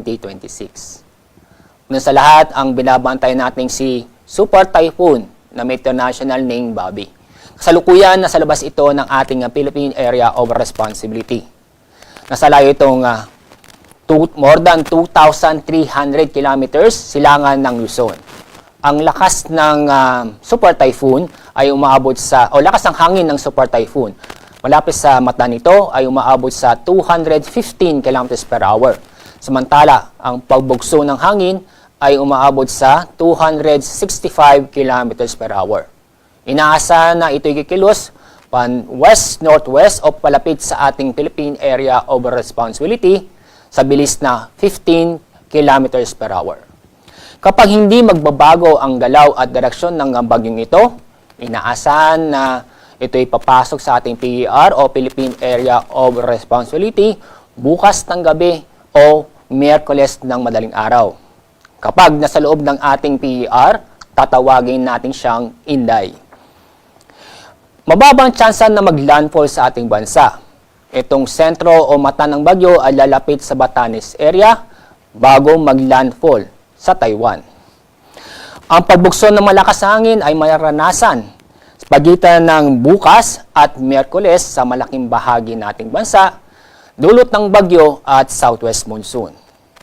2026. Una sa lahat, ang binabantay natin si Super Typhoon na may international name Bobby. Kasalukuyan nasa labas ito ng ating Philippine Area of Responsibility. Nasa layo itong more than 2,300 kilometers silangan ng Luzon. Ang lakas ng Super Typhoon ay umaabot lakas ng hangin ng Super Typhoon malapit sa mata nito ay umaabot sa 215 km per hour. Samantala, ang pagbugso ng hangin ay umaabot sa 265 km per hour. Inaasahan na ito'y kikilos west-northwest o palapit sa ating Philippine Area of Responsibility sa bilis na 15 km per hour. Kapag hindi magbabago ang galaw at direksyon ng bagyong ito, inaasahan na ito'y papasok sa ating PER o Philippine Area of Responsibility bukas ng gabi o Miyerkules ng madaling araw. Kapag nasa loob ng ating PER, tatawagin natin siyang Inday. Mababang tsansa na mag-landfall sa ating bansa. Itong sentro o mata ng bagyo ay lalapit sa Batanes area bago mag-landfall sa Taiwan. Ang pagbukso ng malakas na hangin ay mararanasan sa pagitan ng bukas at Miyerkules sa malaking bahagi nating bansa, dulot ng bagyo at southwest monsoon.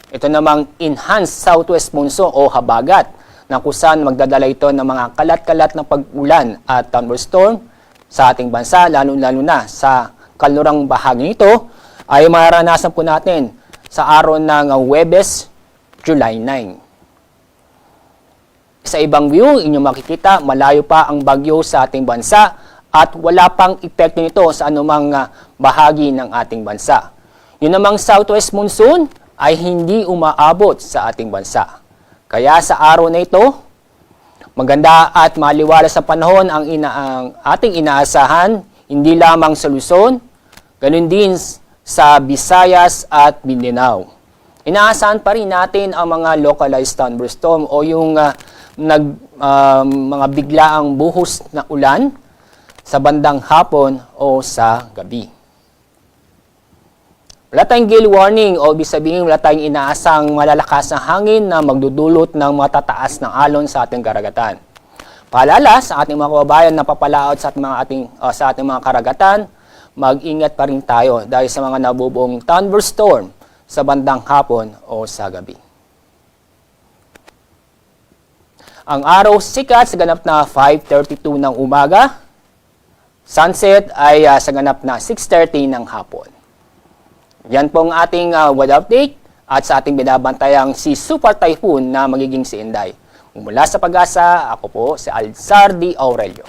Ito namang enhanced southwest monsoon o habagat na kung saan magdadala ito ng mga kalat-kalat na pag-ulan at thunderstorm sa ating bansa, lalo-lalo na sa kalurang bahagi nito, ay mararanasan po natin sa araw ng Huwebes, July 9. Sa ibang view, inyong makikita, malayo pa ang bagyo sa ating bansa at wala pang epekto nito sa anumang bahagi ng ating bansa. Yun namang southwest monsoon ay hindi umaabot sa ating bansa. Kaya sa araw na ito, maganda at maliwalas sa panahon ang ating inaasahan, hindi lamang sa Luzon, ganun din sa Visayas at Mindanao. Inaasahan pa rin natin ang mga localized thunderstorm o yung mga biglaang buhos na ulan sa bandang hapon o sa gabi. Wala tayong gale warning o ibig sabihin wala tayong inaasang malalakas na hangin na magdudulot ng matataas ng alon sa ating karagatan. Paalala sa ating mga kababayan na papalaot sa ating mga karagatan, mag-ingat pa rin tayo dahil sa mga nabubuong thunderstorm sa bandang hapon o sa gabi. Ang araw sikat sa ganap na 5:32 ng umaga. Sunset ay sa ganap na 6:30 ng hapon. Yan pong ating weather update at sa ating binabantayang si Super Typhoon na magiging si Inday. Mula sa Pag-asa, ako po si Alzardi Aurelio.